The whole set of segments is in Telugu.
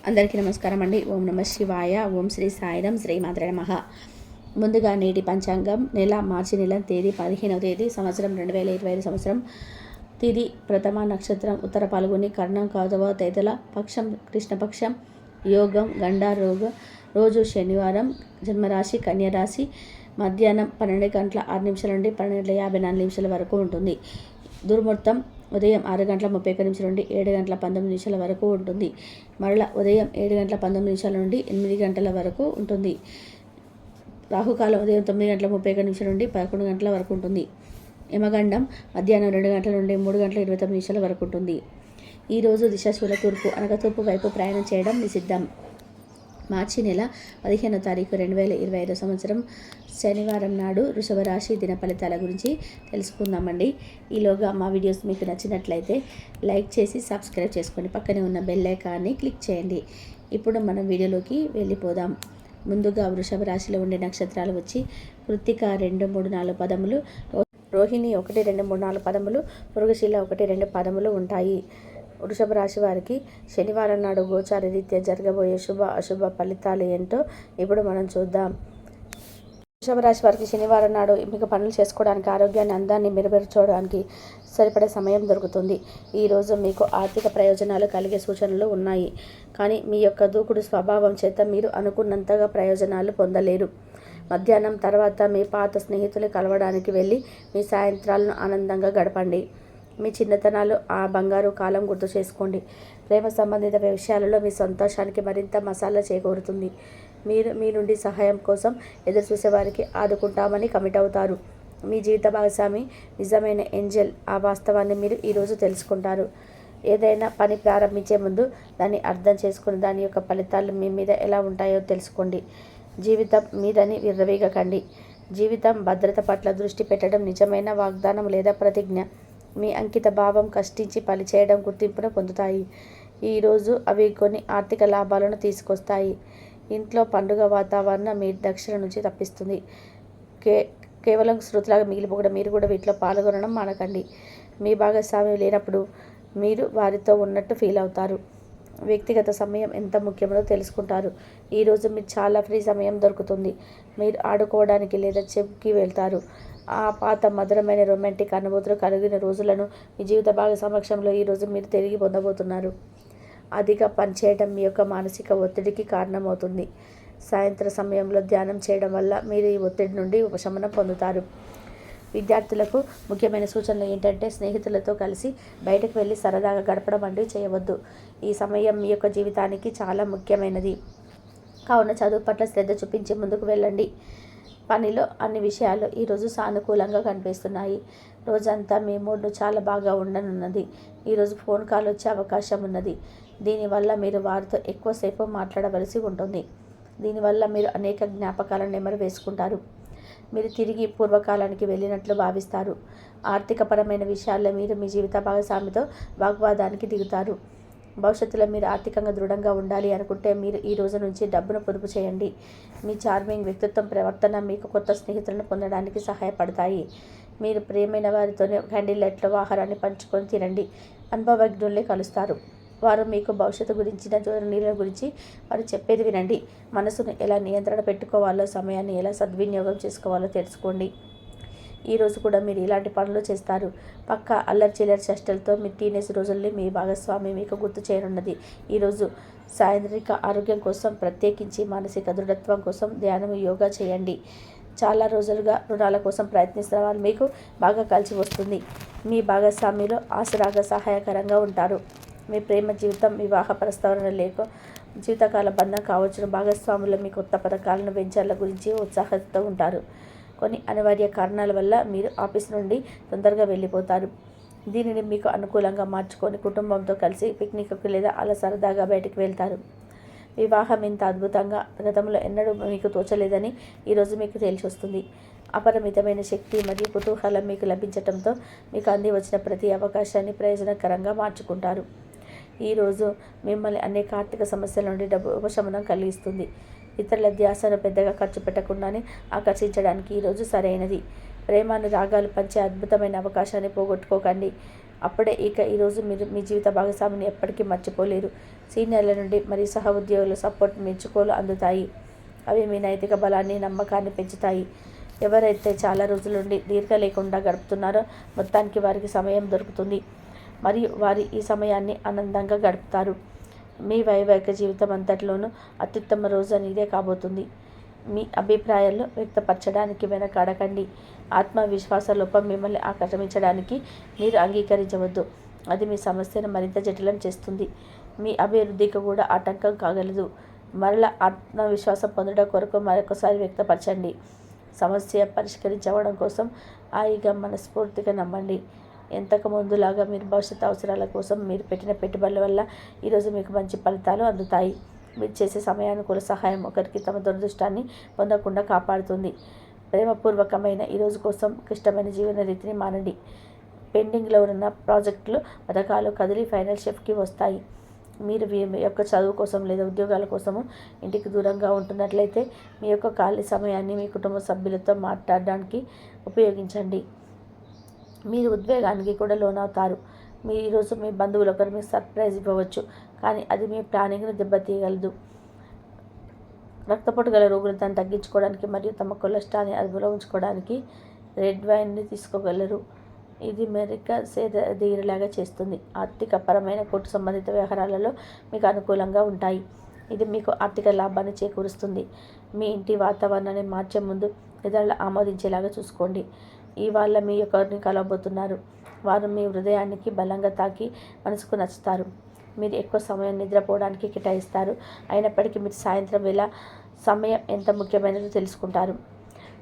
అందరికీ నమస్కారం అండి. ఓం నమ శివాయ. ఓం శ్రీ సాయిరం. శ్రీ మాత్రే నమః. ముందుగా నేటి పంచాంగం నెల మార్చి నెల తేదీ 15వ తేదీ సంవత్సరం 2025 సంవత్సరం. తిది ప్రథమ నక్షత్రం ఉత్తర పాల్గొని కర్ణం కాదవ తేదల పక్షం కృష్ణపక్షం యోగం గండా రోజు శనివారం. జన్మరాశి కన్యరాశి. మధ్యాహ్నం 12 గంటల 6 నిమిషాల నుండి 12 గంటల 54 నిమిషాల వరకు ఉంటుంది. దుర్ముహూర్తం ఉదయం 6 గంటల 31 నిమిషాల నుండి 7 గంటల 19 నిమిషాల వరకు ఉంటుంది. మరలా ఉదయం 7 గంటల 19 నిమిషాల నుండి 8 గంటల వరకు ఉంటుంది. రాహుకాలం ఉదయం 9 గంటల 31 నిమిషాల నుండి 11 గంటల వరకు ఉంటుంది. యమగండం మధ్యాహ్నం 2 గంటల నుండి 3 గంటల 29 నిమిషాల వరకు ఉంటుంది. ఈరోజు దిశాశూల తూర్పు అనగా తూర్పు వైపు ప్రయాణం చేయడం నిషిద్ధం. మార్చి నెల 15వ తారీఖు 2025 సంవత్సరం శనివారం నాడు వృషభ రాశి దిన ఫలితాల గురించి తెలుసుకుందామండి. ఈలోగా మా వీడియోస్ మీకు నచ్చినట్లయితే లైక్ చేసి సబ్స్క్రైబ్ చేసుకోండి. పక్కనే ఉన్న బెల్ ఐకాన్ని క్లిక్ చేయండి. ఇప్పుడు మనం వీడియోలోకి వెళ్ళిపోదాం. ముందుగా వృషభ రాశిలో ఉండే నక్షత్రాలు వచ్చి కృత్తిక 2, 3, 4 పదములు, రోహిణి 1, 2, 3, 4 పదములు, మృగశిల 1, 2 పదములు ఉంటాయి. వృషభ రాశి వారికి శనివారం నాడు గోచార రీత్యా జరగబోయే శుభ అశుభ ఫలితాలు ఏంటో ఇప్పుడు మనం చూద్దాం. వృషభ రాశి వారికి శనివారం నాడు మీకు పనులు చేసుకోవడానికి, ఆరోగ్యాన్ని అందాన్ని మెరుగుపరచుకోవడానికి సరిపడే సమయం దొరుకుతుంది. ఈరోజు మీకు ఆర్థిక ప్రయోజనాలు కలిగే సూచనలు ఉన్నాయి. కానీ మీ యొక్క దూకుడు స్వభావం చేత మీరు అనుకున్నంతగా ప్రయోజనాలు పొందలేరు. మధ్యాహ్నం తర్వాత మీ పాత స్నేహితులు కలవడానికి వెళ్ళి మీ సాయంత్రాలను ఆనందంగా గడపండి. మీ చిన్నతనాలు ఆ బంగారు కాలం గుర్తు చేసుకోండి. ప్రేమ సంబంధిత విషయాలలో మీ సంతోషానికి మరింత మసాలా చేకూరుతుంది. మీరు మీ నుండి సహాయం కోసం ఎదురు చూసేవారికి ఆదుకుంటామని కమిట్ అవుతారు. మీ జీవిత భాగస్వామి నిజమైన ఏంజెల్. ఆ వాస్తవాన్ని మీరు ఈరోజు తెలుసుకుంటారు. ఏదైనా పని ప్రారంభించే ముందు దాన్ని అర్థం చేసుకుని దాని యొక్క ఫలితాలు మీ మీద ఎలా ఉంటాయో తెలుసుకోండి. జీవితం మీదని విర్రవీగకండి. జీవితం భద్రత పట్ల దృష్టి పెట్టడం నిజమైన వాగ్దానం లేదా ప్రతిజ్ఞ. మీ అంకిత భావం కష్టించి పనిచేయడం గుర్తింపును పొందుతాయి. ఈరోజు అవి కొన్ని ఆర్థిక లాభాలను తీసుకొస్తాయి. ఇంట్లో పండుగ వాతావరణం మీ దక్షిణ నుంచి తప్పిస్తుంది. కేవలం శృతులాగా మిగిలిపోకుండా మీరు కూడా వీటిలో పాల్గొనడం మానకండి. మీ భాగస్వామ్యం లేనప్పుడు మీరు వారితో ఉన్నట్టు ఫీల్ అవుతారు. వ్యక్తిగత సమయం ఎంత ముఖ్యమో తెలుసుకుంటారు. ఈరోజు మీకు చాలా ఫ్రీ సమయం దొరుకుతుంది. మీరు ఆడుకోవడానికి లేదా చెప్పుకి వెళ్తారు. ఆ పాత మధురమైన రొమాంటిక్ అనుభూతులు కలిగిన రోజులను మీ జీవిత భాగ సమక్షంలో ఈరోజు మీరు తిరిగి పొందబోతున్నారు. అధిక పనిచేయడం మీ యొక్క మానసిక ఒత్తిడికి కారణమవుతుంది. సాయంత్రం సమయంలో ధ్యానం చేయడం వల్ల మీరు ఈ ఒత్తిడి నుండి ఉపశమనం పొందుతారు. విద్యార్థులకు ముఖ్యమైన సూచనలు ఏంటంటే స్నేహితులతో కలిసి బయటకు వెళ్ళి సరదాగా గడపడం వంటివి చేయవద్దు. ఈ సమయం మీ యొక్క జీవితానికి చాలా ముఖ్యమైనది. కావున చదువు పట్ల శ్రద్ధ చూపించి ముందుకు వెళ్ళండి. పనిలో అన్ని విషయాలు ఈరోజు సానుకూలంగా కనిపిస్తున్నాయి. రోజంతా మీ మూడ్ను చాలా బాగా ఉండనున్నది. ఈరోజు ఫోన్ కాల్ వచ్చే అవకాశం ఉన్నది. దీనివల్ల మీరు వారితో ఎక్కువసేపు మాట్లాడవలసి ఉంటుంది. దీనివల్ల మీరు అనేక జ్ఞాపకాలను నెమరు వేసుకుంటారు. మీరు తిరిగి పూర్వకాలానికి వెళ్ళినట్లు భావిస్తారు. ఆర్థికపరమైన విషయాల్లో మీరు మీ జీవిత భాగస్వామితో వాగ్వాదానికి దిగుతారు. భవిష్యత్తులో మీరు ఆర్థికంగా దృఢంగా ఉండాలి అనుకుంటే మీరు ఈ రోజు నుంచి డబ్బును పొదుపు చేయండి. మీ చార్మింగ్ వ్యక్తిత్వం ప్రవర్తన మీకు కొత్త స్నేహితులను పొందడానికి సహాయపడతాయి. మీరు ప్రియమైన వారితోనే క్యాండిల్ లైట్లో ఆహారాన్ని పంచుకొని తినండి. అనుభవజ్ఞుల్ని కలుస్తారు. వారు మీకు భవిష్యత్తు గురించిన ధోరణిల గురించి వారు చెప్పేది వినండి. మనసును ఎలా నియంత్రణ పెట్టుకోవాలో, సమయాన్ని ఎలా సద్వినియోగం చేసుకోవాలో తెలుసుకోండి. ఈరోజు కూడా మీరు ఇలాంటి పనులు చేస్తారు. పక్క అల్లరి చిల్లరి చేష్టలతో మీ టీనేజ్ రోజుల్ని మీ భాగస్వామి మీకు గుర్తు చేయనున్నది. ఈరోజు శారీరక ఆరోగ్యం కోసం, ప్రత్యేకించి మానసిక దృఢత్వం కోసం ధ్యానం, యోగా చేయండి. చాలా రోజులుగా రుణాల కోసం ప్రయత్నిస్తున్న వాళ్ళు మీకు బాగా కలిసి వస్తుంది. మీ భాగస్వామిలో ఆసరాగా సహాయకరంగా ఉంటారు. మీ ప్రేమ జీవితం వివాహ ప్రస్తావన లేక జీవితకాల బంధం కావచ్చును. భాగస్వాములు మీ కొత్త పథకాలను వెంచర్ల గురించి ఉత్సాహంతో ఉంటారు. కొన్ని అనివార్య కారణాల వల్ల మీరు ఆఫీస్ నుండి తొందరగా వెళ్ళిపోతారు. దీనిని మీకు అనుకూలంగా మార్చుకొని కుటుంబంతో కలిసి పిక్నిక్కి లేదా అలా సరదాగా బయటికి వెళ్తారు. వివాహం ఇంత అద్భుతంగా గతంలో ఎన్నడూ మీకు తోచలేదని ఈరోజు మీకు తెలిసి వస్తుంది. అపరిమితమైన శక్తి మరియు కుతూహలం మీకు లభించడంతో మీకు అంది వచ్చిన ప్రతి అవకాశాన్ని ప్రయోజనకరంగా మార్చుకుంటారు. ఈరోజు మిమ్మల్ని అనేక ఆర్థిక సమస్యల నుండి డబ్బు ఉపశమనం కలిగిస్తుంది. ఇతరుల ధ్యాసను పెద్దగా ఖర్చు పెట్టకుండానే ఆకర్షించడానికి ఈరోజు సరైనది. ప్రేమానురాగాలు పంచే అద్భుతమైన అవకాశాన్ని పోగొట్టుకోకండి. అప్పుడే ఈరోజు మీరు మీ జీవిత భాగస్వామిని ఎప్పటికీ మర్చిపోలేరు. సీనియర్ల నుండి మరియు సహ ఉద్యోగుల సపోర్ట్ మెచ్చుకోలు అందుతాయి. అవి మీ నైతిక బలాన్ని, నమ్మకాన్ని పెంచుతాయి. ఎవరైతే చాలా రోజుల నుండి దీర్ఘ లేకుండా గడుపుతున్నారో మొత్తానికి వారికి సమయం దొరుకుతుంది మరియు వారి ఈ సమయాన్ని ఆనందంగా గడుపుతారు. మీ వైవాహిక జీవితం అంతటిలోనూ అత్యుత్తమ రోజు అనేదే కాబోతుంది. మీ అభిప్రాయాలను వ్యక్తపరచడానికి వెనకాడకండి. ఆత్మవిశ్వాస లోపం మిమ్మల్ని ఆక్రమించడానికి మీరు అంగీకరించవద్దు. అది మీ సమస్యను మరింత జటిలం చేస్తుంది. మీ అభివృద్ధికి కూడా ఆటంకం కాగలదు. మరల ఆత్మవిశ్వాసం పొందడం కొరకు మరొకసారి వ్యక్తపరచండి. సమస్య పరిష్కరించడం కోసం హాయిగా మనస్ఫూర్తిగా నమ్మండి. ఎంతకు ముందులాగా మీరు భవిష్యత్ అవసరాల కోసం మీరు పెట్టిన పెట్టుబడుల వల్ల ఈరోజు మీకు మంచి ఫలితాలు అందుతాయి. మీరు చేసే సమయానుకూల సహాయం ఒకరికి తమ దురదృష్టాన్ని పొందకుండా కాపాడుతుంది. ప్రేమపూర్వకమైన ఈరోజు కోసం క్లిష్టమైన జీవన రీతిని మానండి. పెండింగ్లో ఉన్న ప్రాజెక్టులు, పథకాలు కదిలి ఫైనల్ షెఫ్కి వస్తాయి. మీరు మీ యొక్క చదువు కోసం లేదా ఉద్యోగాల కోసము ఇంటికి దూరంగా ఉంటున్నట్లయితే మీ యొక్క ఖాళీ సమయాన్ని మీ కుటుంబ సభ్యులతో మాట్లాడడానికి ఉపయోగించండి. మీరు ఉద్వేగానికి కూడా లోనవుతారు. మీరు ఈరోజు మీ బంధువులు ఒకరు మీకు సర్ప్రైజ్ ఇవ్వవచ్చు, కానీ అది మీ ప్లానింగ్ను దెబ్బతీయగలదు. రక్తపోటు గల రోగులు దాన్ని తగ్గించుకోవడానికి మరియు తమ కొలెస్ట్రాల్ని అదుపులో ఉంచుకోవడానికి రెడ్ వైన్ని తీసుకోగలరు. ఇది మెరిక సేదీరేలాగా చేస్తుంది. ఆర్థిక పరమైన కోర్టు సంబంధిత వ్యవహారాలలో మీకు అనుకూలంగా ఉంటాయి. ఇది మీకు ఆర్థిక లాభాన్ని చేకూరుస్తుంది. మీ ఇంటి వాతావరణాన్ని మార్చే ముందు ఇతరులు ఆమోదించేలాగా చూసుకోండి. ఇవాళ మీ ఒకరిని కలవబోతున్నారు. వారు మీ హృదయానికి బలంగా తాకి మనసుకు నచ్చుతారు. మీరు ఎక్కువ సమయం నిద్రపోవడానికి కేటాయిస్తారు. అయినప్పటికీ మీరు సాయంత్రం వేళ సమయం ఎంత ముఖ్యమైనదో తెలుసుకుంటారు.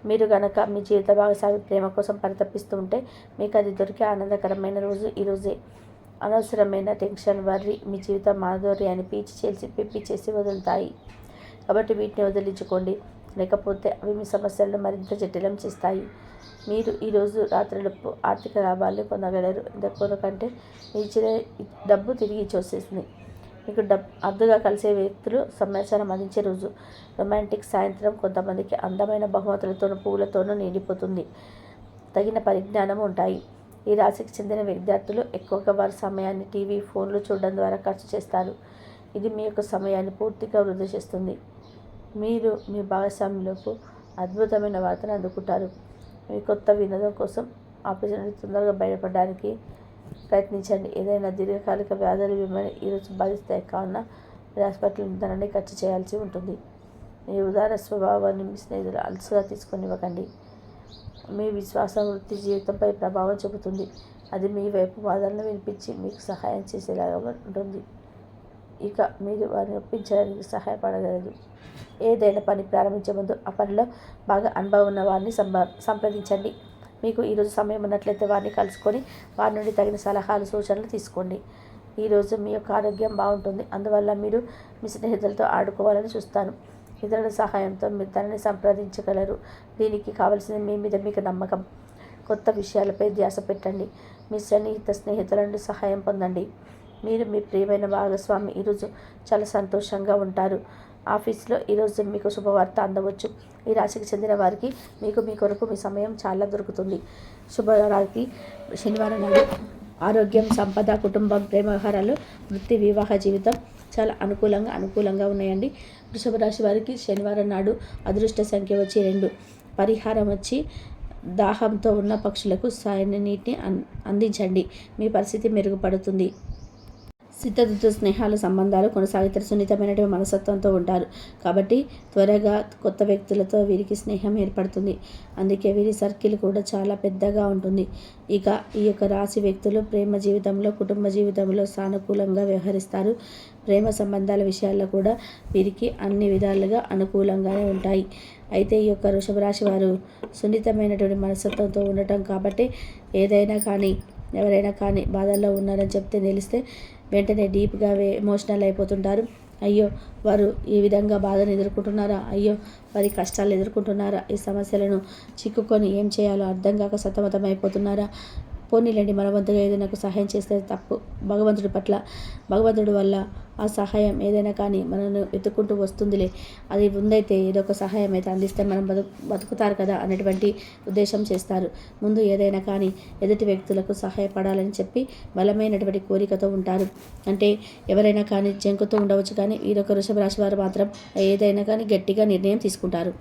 మీరు గనక మీ జీవిత భాగస్వామి ప్రేమ కోసం పరితపిస్తూ ఉంటే మీకు అది దొరికే ఆనందకరమైన రోజు ఈరోజే. అనవసరమైన టెన్షన్, వర్రీ మీ జీవిత మాధుర్యాన్ని పిప్పి చేసి వదులుతాయి. కాబట్టి వీటిని వదిలించుకోండి, లేకపోతే అవి మీ సమస్యలను మరింత జటిలం చేస్తాయి. మీరు ఈరోజు రాత్రిలోపు ఆర్థిక లాభాలను పొందగలరు. ఇంతకంటే మీ ఇచ్చిన డబ్బు తిరిగి ఇచ్చేస్తుంది. మీకు అరుదుగా కలిసే వ్యక్తులు సమాచారం అందించే రోజు. రొమాంటిక్ సాయంత్రం కొంతమందికి అందమైన బహుమతులతోనూ పువ్వులతోనూ నిండిపోతుంది. తగిన పరిజ్ఞానం ఉంటాయి. ఈ రాశికి చెందిన విద్యార్థులు ఎక్కువగా వారి సమయాన్ని టీవీ, ఫోన్లు చూడడం ద్వారా ఖర్చు చేస్తారు. ఇది మీ యొక్క సమయాన్ని పూర్తిగా వృధా చేస్తుంది. మీరు మీ భాగస్వామ్యులకు అద్భుతమైన వార్తను అందుకుంటారు. మీ కొత్త వినోదం కోసం ఆపరేషన్ నుండి తొందరగా బయటపడడానికి ప్రయత్నించండి. ఏదైనా దీర్ఘకాలిక వ్యాధులు మిమ్మల్ని ఈరోజు బాధిస్తాయి, కావున మీరు హాస్పిటల్ ధనాన్ని ఖర్చు చేయాల్సి ఉంటుంది. మీ ఉదార స్వభావాన్ని మీ స్నేహితులు అలసుగా తీసుకొనివ్వకండి. మీ విశ్వాసం వృత్తి జీవితంపై ప్రభావం చూపుతుంది. అది మీ వైపు వాదనలు వినిపించి మీకు సహాయం చేసేలాగా ఉంటుంది. ఇక మీరు వారిని ఒప్పించడానికి సహాయపడగలదు. ఏదైనా పని ప్రారంభించే ముందు ఆ పనిలో బాగా అనుభవం ఉన్న వారిని సంప్రదించండి. మీకు ఈరోజు సమయం ఉన్నట్లయితే వారిని కలుసుకొని వారి నుండి తగిన సలహాలు, సూచనలు తీసుకోండి. ఈరోజు మీ యొక్క ఆరోగ్యం బాగుంటుంది. అందువల్ల మీరు మీ స్నేహితులతో ఆడుకోవాలని చూస్తాను. ఇతరుల సహాయంతో మీరు తనని సంప్రదించగలరు. దీనికి కావలసింది మీ మీద మీకు నమ్మకం. కొత్త విషయాలపై ధ్యాస పెట్టండి. మీ స్నేహితుల నుండి సహాయం పొందండి. మీరు మీ ప్రియమైన భాగస్వామి ఈరోజు చాలా సంతోషంగా ఉంటారు. ఆఫీస్లో ఈరోజు మీకు శుభవార్త అందవచ్చు. ఈ రాశికి చెందిన వారికి మీ కొరకు మీ సమయం చాలా దొరుకుతుంది. శుభరాత్రి. శనివారం నాడు ఆరోగ్యం, సంపద, కుటుంబం, ప్రేమ వ్యవహారాలు, వృత్తి, వివాహ జీవితం చాలా అనుకూలంగా ఉన్నాయండి. వృషభ రాశి వారికి శనివారం నాడు అదృష్ట సంఖ్య వచ్చి 2. పరిహారం వచ్చి దాహంతో ఉన్న పక్షులకు సాయని నీటిని అందించండి. మీ పరిస్థితి మెరుగుపడుతుంది. శీతృతు స్నేహాల సంబంధాలు కొనసాగుతారు. సున్నితమైన మనస్తత్వంతో ఉంటారు. కాబట్టి త్వరగా కొత్త వ్యక్తులతో వీరికి స్నేహం ఏర్పడుతుంది. అందుకే వీరి సర్కిల్ కూడా చాలా పెద్దగా ఉంటుంది. ఇక ఈ యొక్క రాశి వ్యక్తులు ప్రేమ జీవితంలో, కుటుంబ జీవితంలో సానుకూలంగా వ్యవహరిస్తారు. ప్రేమ సంబంధాల విషయాల్లో కూడా వీరికి అన్ని విధాలుగా అనుకూలంగానే ఉంటాయి. అయితే ఈ యొక్క వృషభ రాశి వారు సున్నితమైనటువంటి మనస్తత్వంతో ఉండటం కాబట్టి ఎవరైనా కానీ బాధల్లో ఉన్నారని చెప్తే తెలిస్తే వెంటనే డీప్గా ఎమోషనల్ అయిపోతుంటారు. అయ్యో వారు ఈ విధంగా బాధను ఎదుర్కొంటున్నారా, అయ్యో వారి కష్టాలు ఎదుర్కొంటున్నారా, ఈ సమస్యలను చిక్కుకొని ఏం చేయాలో అర్థం కాక సతమతం అయిపోతున్నారా, పోనీలేండి మన వంతుగా ఏదైనా ఒక సహాయం చేస్తే తప్పు భగవంతుడి పట్ల భగవంతుడి వల్ల ఆ సహాయం ఏదైనా కానీ మనల్ని వెతుక్కుంటూ వస్తుందిలే, అది ముందైతే ఏదో ఒక సహాయం అయితే అందిస్తే మనం బతుకుతారు కదా అనేటువంటి ఉద్దేశం చేస్తారు. ముందు ఏదైనా కానీ ఎదుటి వ్యక్తులకు సహాయపడాలని చెప్పి బలమైనటువంటి కోరికతో ఉంటారు. అంటే ఎవరైనా కానీ జంకుతూ ఉండవచ్చు, కానీ వీరొక వృషభ రాశి వారు మాత్రం ఏదైనా కానీ గట్టిగా నిర్ణయం తీసుకుంటారు.